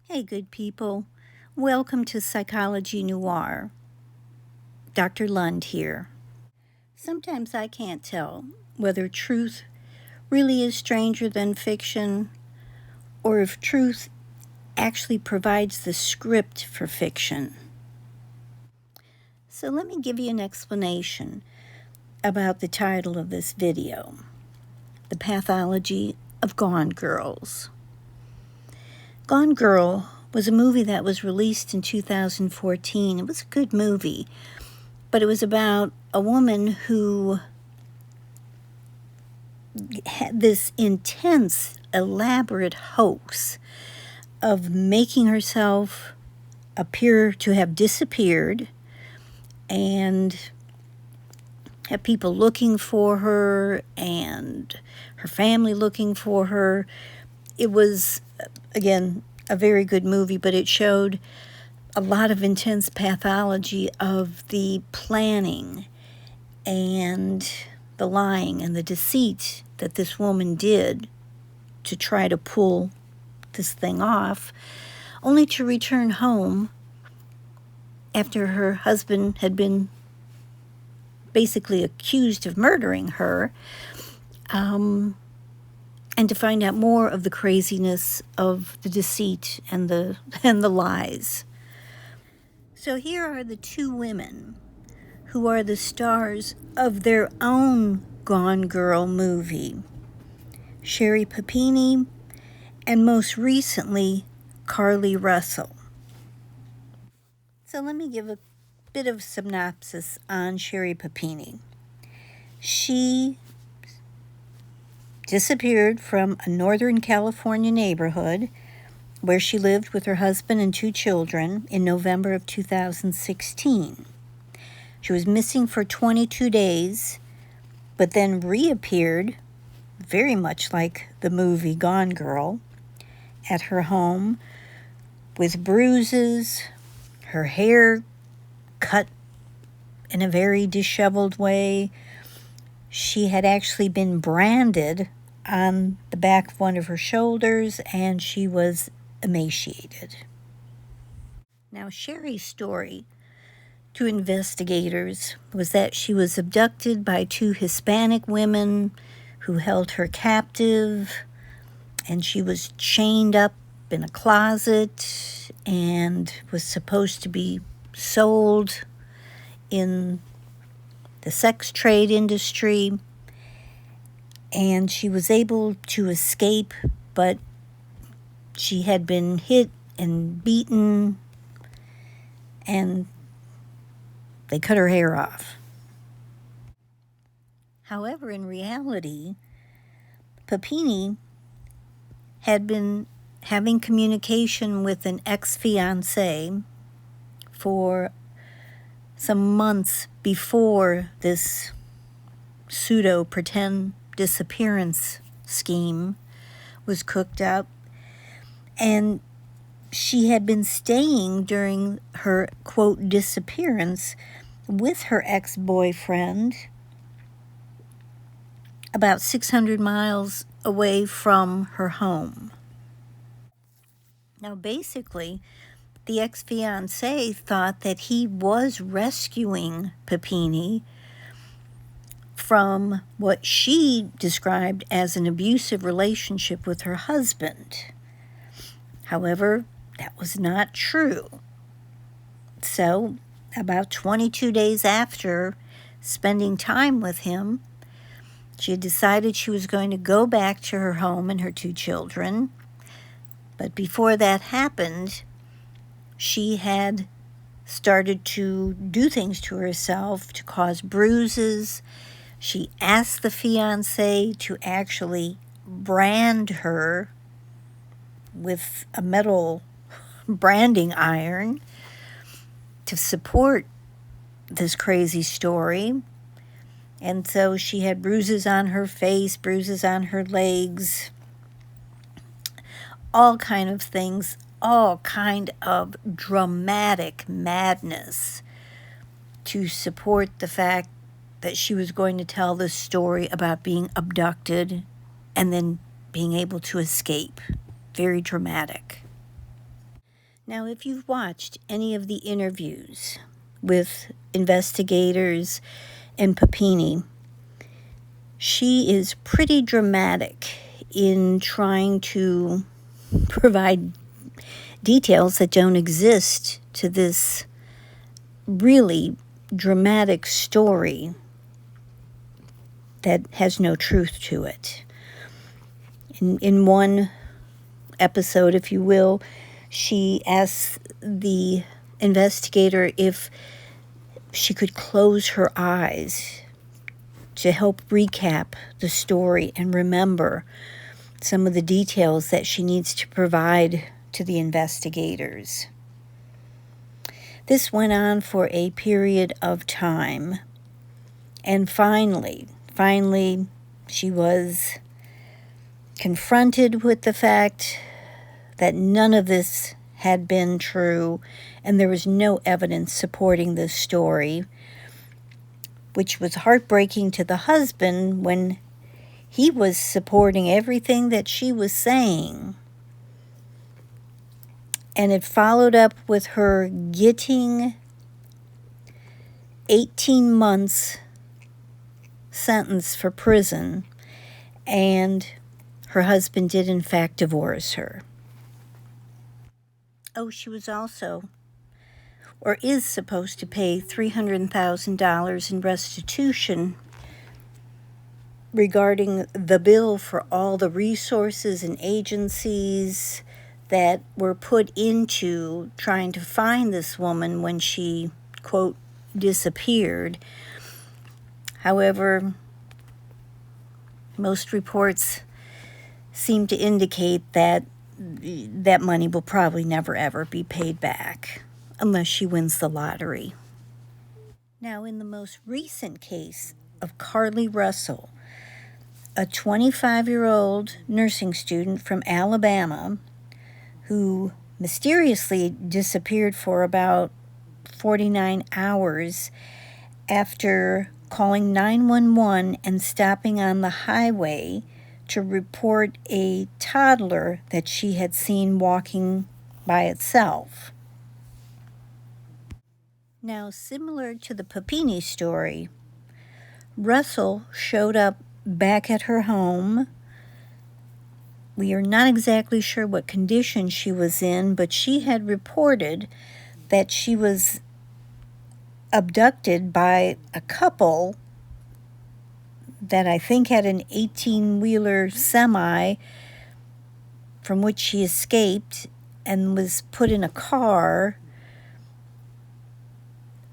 Hey, good people. Welcome to Psychology Noir. Dr. Lund here. Sometimes I can't tell whether truth really is stranger than fiction or if truth actually provides the script for fiction. So let me give you an explanation about the title of this video, The Pathology of Gone Girls. Gone Girl was a movie that was released in 2014. It was a good movie, but it was about a woman who had this intense, elaborate hoax of making herself appear to have disappeared and have people looking for her and her family looking for her. It was, again, a very good movie, but it showed a lot of intense pathology of the planning and the lying and the deceit that this woman did to try to pull this thing off, only to return home after her husband had been basically accused of murdering her, and to find out more of the craziness of the deceit and the lies. So here are the two women who are the stars of their own Gone Girl movie. Sherri Papini and most recently Carlee Russell. So let me give a bit of synopsis on Sherri Papini. She disappeared from a Northern California neighborhood where she lived with her husband and two children in November of 2016. She was missing for 22 days, but then reappeared, very much like the movie Gone Girl, at her home with bruises, her hair cut in a very disheveled way. She had actually been branded on the back of one of her shoulders, and she was emaciated. Now, Sherri's story to investigators was that she was abducted by two Hispanic women who held her captive, and she was chained up in a closet and was supposed to be sold in the sex trade industry. And she was able to escape, but she had been hit and beaten, and they cut her hair off. However, in reality, Papini had been having communication with an ex-fiancé for some months before this pseudo-pretend disappearance scheme was cooked up, and she had been staying during her, quote, disappearance with her ex-boyfriend about 600 miles away from her home. Now, basically, the ex-fiancé thought that he was rescuing Papini from what she described as an abusive relationship with her husband. However, that was not true. So, about 22 days after spending time with him, she had decided she was going to go back to her home and her two children. But before that happened, she had started to do things to herself to cause bruises. She asked the fiancé to actually brand her with a metal branding iron to support this crazy story. And so she had bruises on her face, bruises on her legs, all kind of things, all kind of dramatic madness to support the fact that she was going to tell this story about being abducted and then being able to escape. Very dramatic. Now, if you've watched any of the interviews with investigators and Papini, she is pretty dramatic in trying to provide details that don't exist to this really dramatic story that has no truth to it. In one episode, if you will, she asks the investigator if she could close her eyes to help recap the story and remember some of the details that she needs to provide to the investigators. This went on for a period of time, and finally, she was confronted with the fact that none of this had been true, and there was no evidence supporting this story, which was heartbreaking to the husband when he was supporting everything that she was saying. And it followed up with her getting 18 months sentence for prison, and her husband did in fact divorce her. Oh, she was also, or is supposed to pay $300,000 in restitution regarding the bill for all the resources and agencies that were put into trying to find this woman when she, quote, disappeared. However, most reports seem to indicate that that money will probably never ever be paid back unless she wins the lottery. Now, in the most recent case of Carlee Russell, a 25-year-old nursing student from Alabama who mysteriously disappeared for about 49 hours after calling 911 and stopping on the highway to report a toddler that she had seen walking by itself. Now, similar to the Papini story, Russell showed up back at her home. We are not exactly sure what condition she was in, but she had reported that she was abducted by a couple that I think had an 18-wheeler semi from which she escaped and was put in a car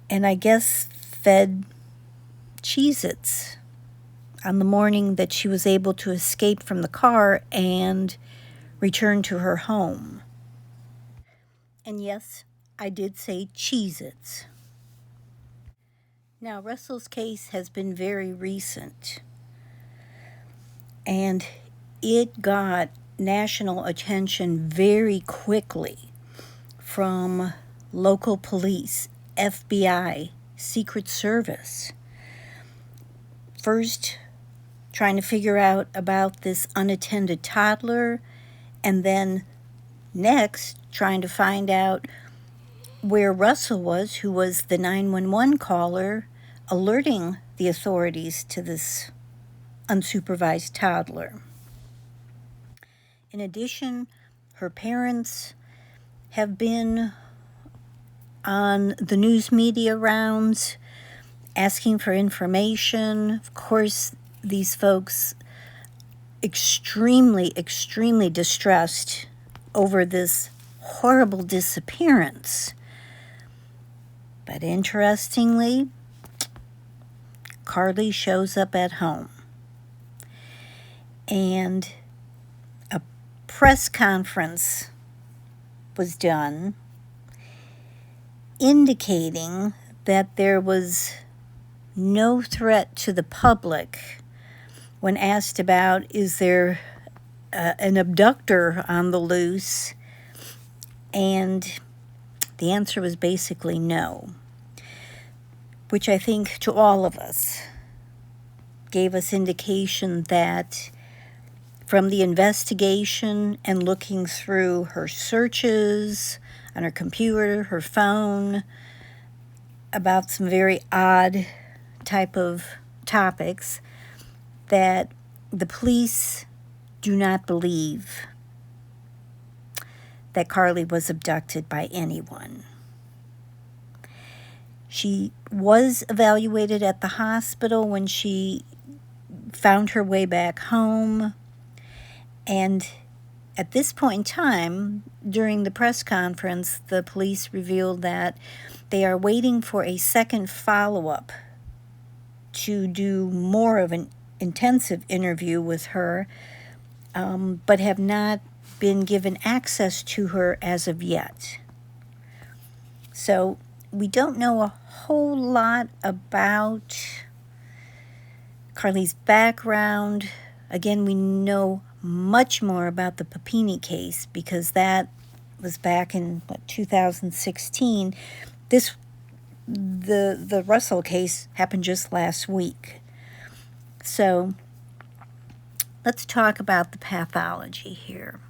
and I guess fed Cheez-Its on the morning that she was able to escape from the car and return to her home. And yes, I did say Cheez-Its. Now, Russell's case has been very recent, and it got national attention very quickly from local police, FBI, Secret Service. First, trying to figure out about this unattended toddler, and then next, trying to find out where Russell was, who was the 911 caller, alerting the authorities to this unsupervised toddler. In addition, her parents have been on the news media rounds asking for information. Of course, these folks extremely distressed over this horrible disappearance. But interestingly, Carlee shows up at home, and a press conference was done indicating that there was no threat to the public when asked about, is there an abductor on the loose? And the answer was basically no, which I think to all of us gave us indication that from the investigation and looking through her searches on her computer, her phone, about some very odd type of topics, that the police do not believe that Carlee was abducted by anyone. She was evaluated at the hospital when she found her way back home, and at this point in time, during the press conference, the police revealed that they are waiting for a second follow-up to do more of an intensive interview with her, but have not been given access to her as of yet. So we don't know a whole lot about Carlee's background. Again, we know much more about the Papini case because that was back in 2016. The Russell case happened just last week. So let's talk about the pathology here.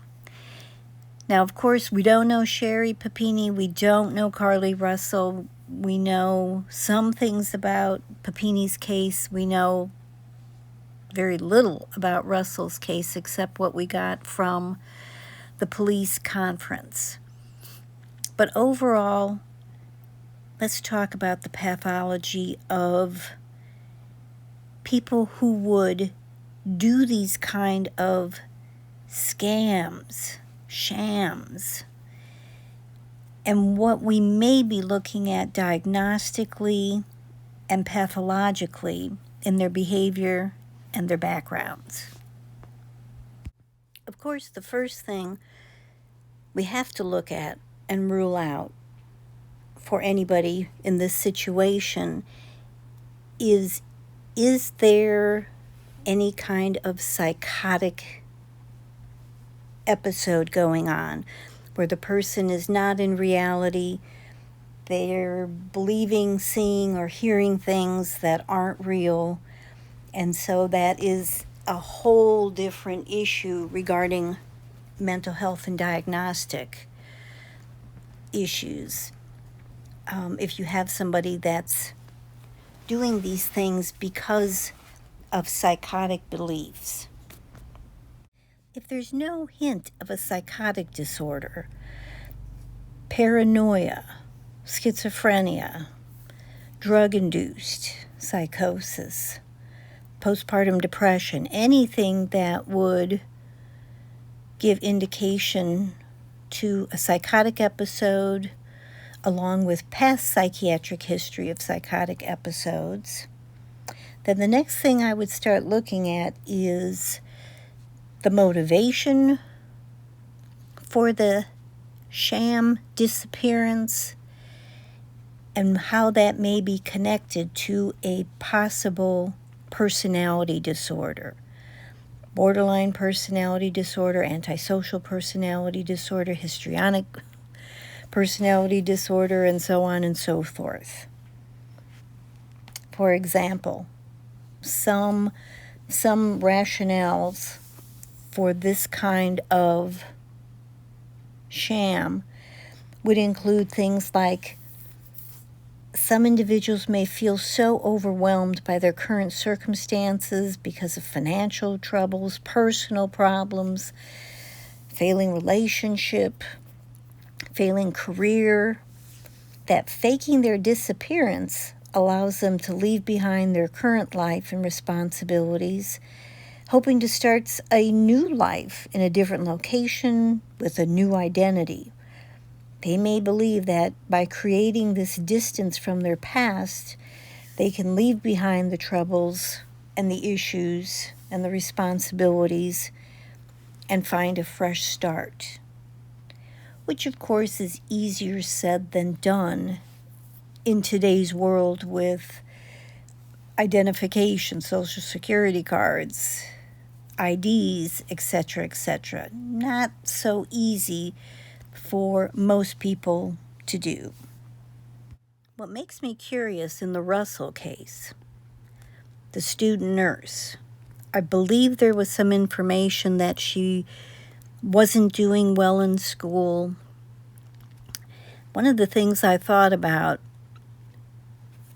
Now, of course, we don't know Sherri Papini. We don't know Carlee Russell. We know some things about Papini's case. We know very little about Russell's case except what we got from the police conference. But overall, let's talk about the pathology of people who would do these kind of scams, shams, and what we may be looking at diagnostically and pathologically in their behavior and their backgrounds. Of course, the first thing we have to look at and rule out for anybody in this situation is there any kind of psychotic episode going on where the person is not in reality, they're believing, seeing, or hearing things that aren't real, and so that is a whole different issue regarding mental health and diagnostic issues. If you have somebody that's doing these things because of psychotic beliefs. If there's no hint of a psychotic disorder, paranoia, schizophrenia, drug-induced psychosis, postpartum depression, anything that would give indication to a psychotic episode, along with past psychiatric history of psychotic episodes, then the next thing I would start looking at is the motivation for the sham disappearance and how that may be connected to a possible personality disorder. Borderline personality disorder, antisocial personality disorder, histrionic personality disorder, and so on and so forth. For example, some rationales for this kind of sham would include things like some individuals may feel so overwhelmed by their current circumstances because of financial troubles, personal problems, failing relationship, failing career, that faking their disappearance allows them to leave behind their current life and responsibilities, hoping to start a new life in a different location with a new identity. They may believe that by creating this distance from their past, they can leave behind the troubles and the issues and the responsibilities and find a fresh start, which of course is easier said than done in today's world with identification, social security cards, IDs, etc., etc. Not so easy for most people to do. What makes me curious in the Russell case, the student nurse, I believe there was some information that she wasn't doing well in school. One of the things I thought about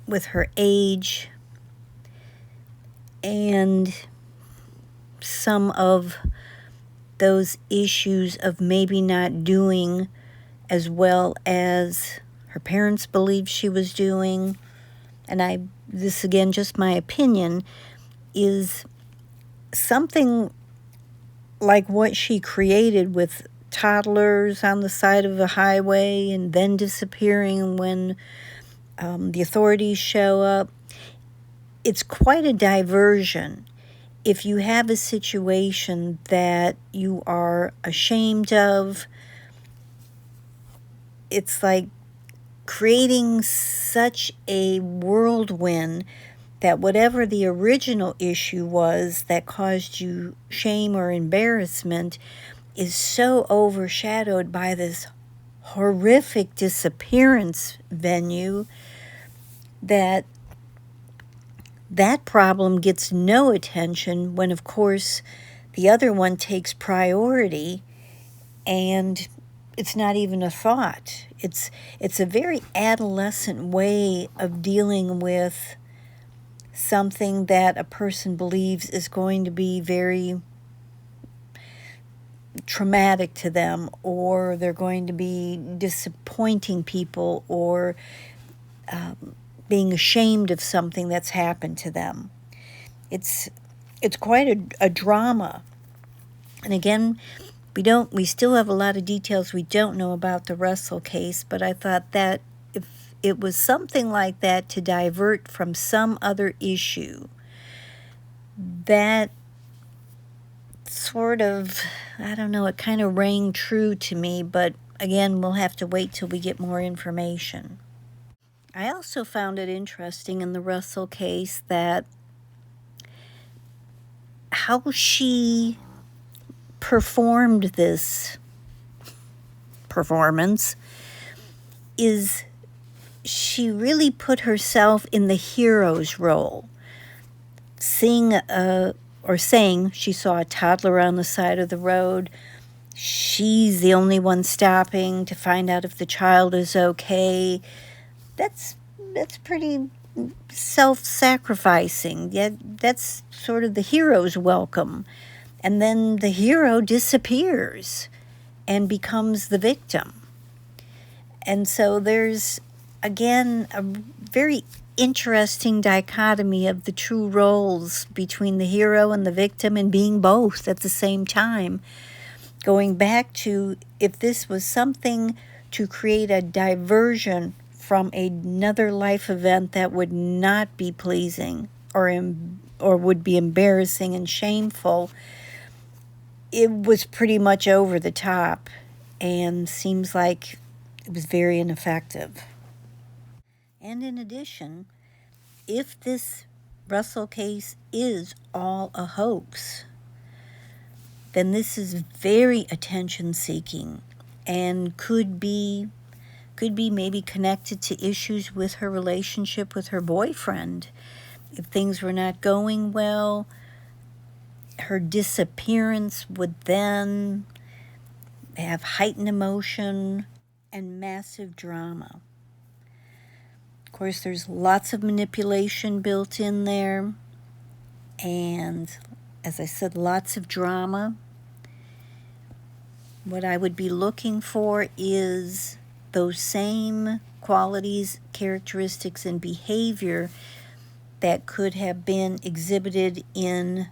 with her age and some of those issues of maybe not doing as well as her parents believed she was doing, and this again, just my opinion, is something like what she created with toddlers on the side of a highway and then disappearing when the authorities show up. It's quite a diversion. If you have a situation that you are ashamed of, it's like creating such a whirlwind that whatever the original issue was that caused you shame or embarrassment is so overshadowed by this horrific disappearance venue that that problem gets no attention when, of course, the other one takes priority and it's not even a thought. It's a very adolescent way of dealing with something that a person believes is going to be very traumatic to them, or they're going to be disappointing people, or being ashamed of something that's happened to them. It's quite a drama. And again, we still have a lot of details we don't know about the Russell case, but I thought that if it was something like that to divert from some other issue, that sort of, I don't know, it kind of rang true to me, but again, we'll have to wait till we get more information. I also found it interesting in the Russell case that how she performed this performance is she really put herself in the hero's role, saying she saw a toddler on the side of the road. She's the only one stopping to find out if the child is okay. That's pretty self-sacrificing. Yeah, that's sort of the hero's welcome. And then the hero disappears and becomes the victim. And so there's, again, a very interesting dichotomy of the true roles between the hero and the victim, and being both at the same time. Going back to, if this was something to create a diversion from another life event that would not be pleasing or would be embarrassing and shameful, it was pretty much over the top and seems like it was very ineffective. And in addition, if this Russell case is all a hoax, then this is very attention-seeking and could be maybe connected to issues with her relationship with her boyfriend. If things were not going well, her disappearance would then have heightened emotion and massive drama. Of course, there's lots of manipulation built in there, and as I said, lots of drama. What I would be looking for is those same qualities, characteristics, and behavior that could have been exhibited in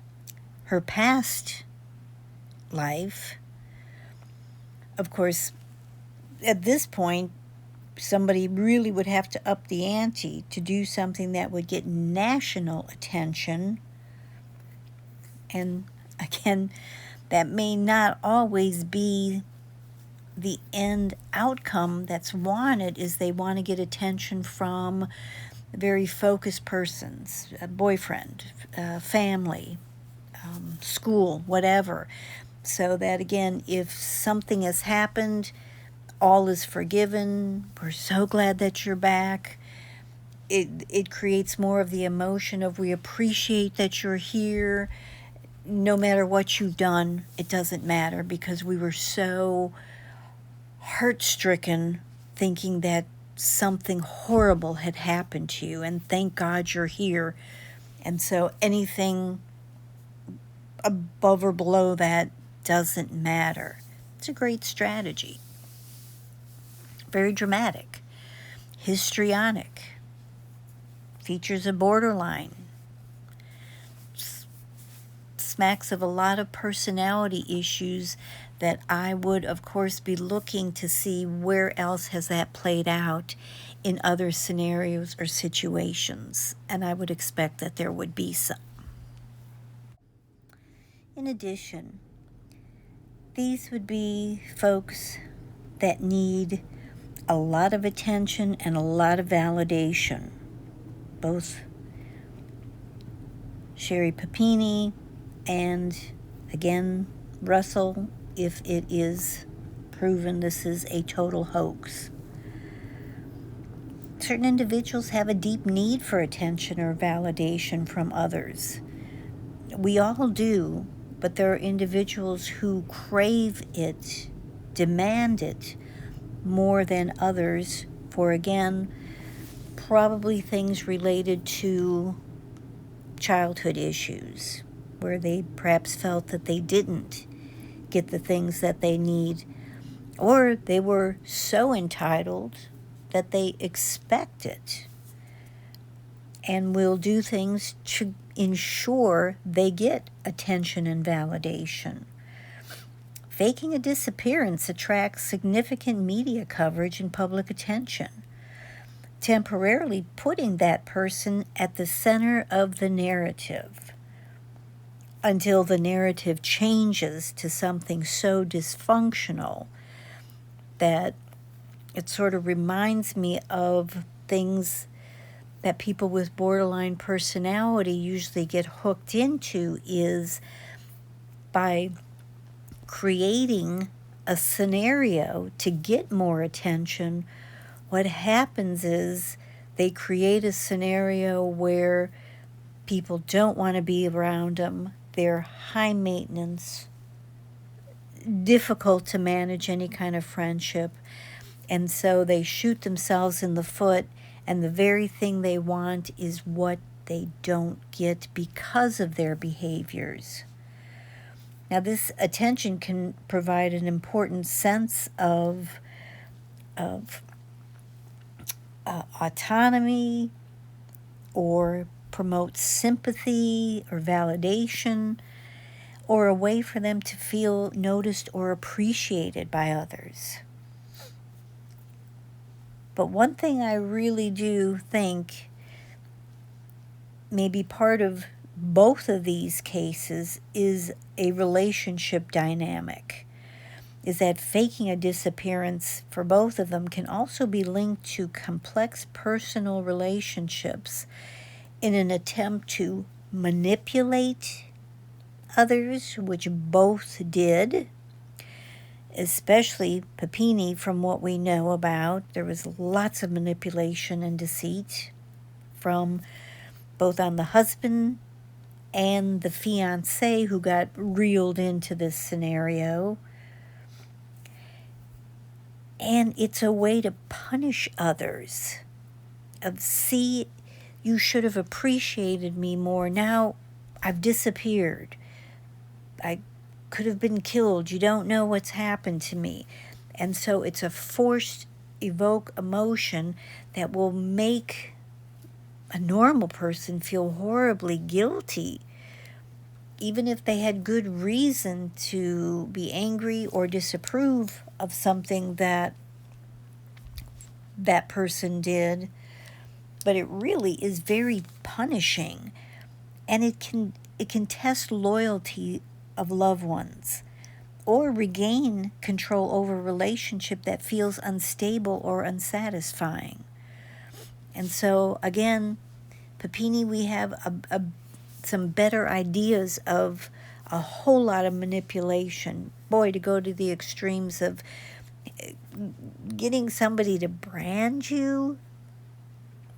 her past life. Of course, at this point, somebody really would have to up the ante to do something that would get national attention. And again, that may not always be the end outcome that's wanted. Is they want to get attention from very focused persons, a boyfriend, family, school, whatever. So that, again, if something has happened, all is forgiven. We're so glad that you're back. It creates more of the emotion of we appreciate that you're here. no matter what you've done, it doesn't matter, because we were so heart-stricken thinking that something horrible had happened to you, and thank God you're here. And so anything above or below that doesn't matter. It's a great strategy. Very dramatic, histrionic, features a borderline, smacks of a lot of personality issues that I would, of course, be looking to see where else has that played out in other scenarios or situations, and I would expect that there would be some. In addition, these would be folks that need a lot of attention and a lot of validation. Both Sherri Papini and, again, Russell, if it is proven this is a total hoax. Certain individuals have a deep need for attention or validation from others. We all do, but there are individuals who crave it, demand it, more than others for, again, probably things related to childhood issues, where they perhaps felt that they didn't get the things that they need, or they were so entitled that they expect it and will do things to ensure they get attention and validation. Faking a disappearance attracts significant media coverage and public attention, temporarily putting that person at the center of the narrative until the narrative changes to something so dysfunctional that it sort of reminds me of things that people with borderline personality usually get hooked into, is by creating a scenario to get more attention. What happens is they create a scenario where people don't want to be around them. They're high maintenance, difficult to manage any kind of friendship. And so they shoot themselves in the foot, and the very thing they want is what they don't get because of their behaviors. Now, this attention can provide an important sense of autonomy, or promote sympathy or validation, or a way for them to feel noticed or appreciated by others. But one thing I really do think may be part of both of these cases is a relationship dynamic, is that faking a disappearance for both of them can also be linked to complex personal relationships in an attempt to manipulate others, which both did, especially Papini. From what we know about, there was lots of manipulation and deceit from both on the husband and the fiance, who got reeled into this scenario. And it's a way to punish others. See, you should have appreciated me more. Now I've disappeared. I could have been killed. You don't know what's happened to me. And so it's a forced evoke emotion that will make a normal person feel horribly guilty, even if they had good reason to be angry or disapprove of something that that person did. But it really is very punishing, and it can test loyalty of loved ones, or regain control over a relationship that feels unstable or unsatisfying. And so, again, Papini, we have some better ideas of a whole lot of manipulation. Boy, to go to the extremes of getting somebody to brand you,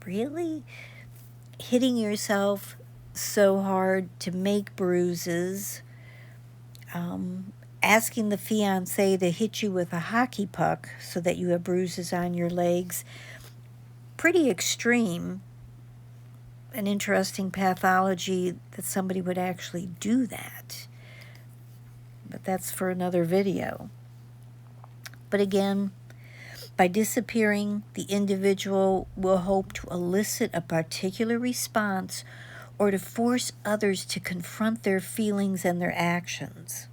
really? Hitting yourself so hard to make bruises, asking the fiancé to hit you with a hockey puck so that you have bruises on your legs. Pretty extreme. An interesting pathology that somebody would actually do that. But that's for another video. But again, by disappearing, the individual will hope to elicit a particular response or to force others to confront their feelings and their actions.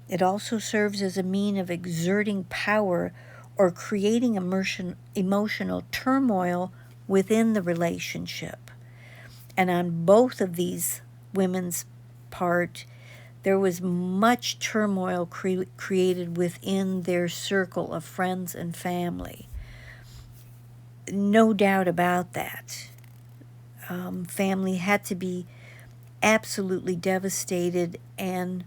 It also serves as a means of exerting power or creating emotional turmoil within the relationship. And on both of these women's part, there was much turmoil created within their circle of friends and family. No doubt about that. Family had to be absolutely devastated and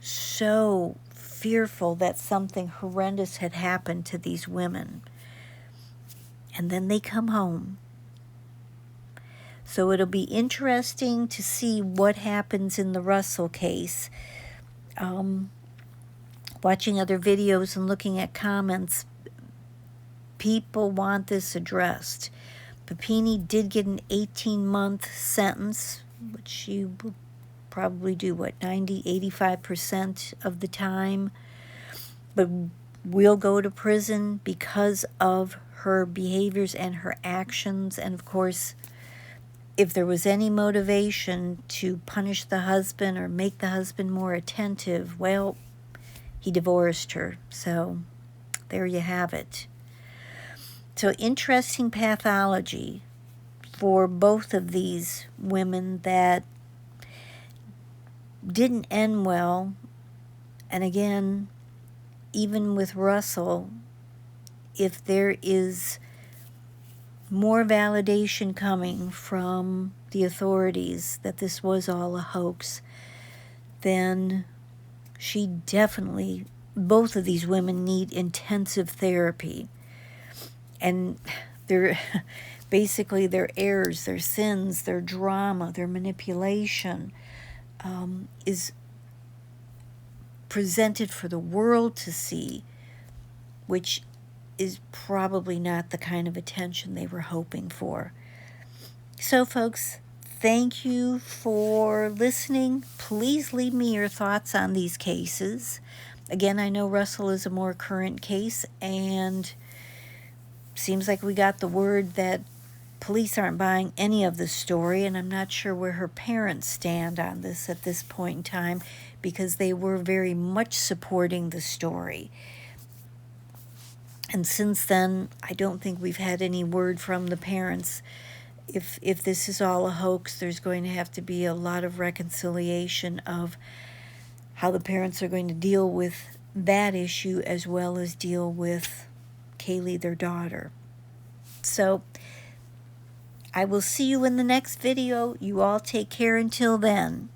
so fearful that something horrendous had happened to these women. And then they come home. So it'll be interesting to see what happens in the Russell case. Watching other videos and looking at comments, people want this addressed. Papini did get an 18-month sentence, which she will probably do, 85% of the time, but will go to prison because of her behaviors and her actions. And of course, if there was any motivation to punish the husband or make the husband more attentive, well, he divorced her. So there you have it. So interesting pathology for both of these women that didn't end well. And again, even with Russell, if there is more validation coming from the authorities that this was all a hoax, then she definitely, both of these women need intensive therapy. And they're basically their errors, their sins, their drama, their manipulation is presented for the world to see, which is probably not the kind of attention they were hoping for. So, folks, thank you for listening. Please leave me your thoughts on these cases. Again, I know Russell is a more current case, and seems like we got the word that police aren't buying any of the story, and I'm not sure where her parents stand on this at this point in time, because they were very much supporting the story. And since then, I don't think we've had any word from the parents. If this is all a hoax, there's going to have to be a lot of reconciliation of how the parents are going to deal with that issue as well as deal with Carlee, their daughter. So I will see you in the next video. You all take care until then.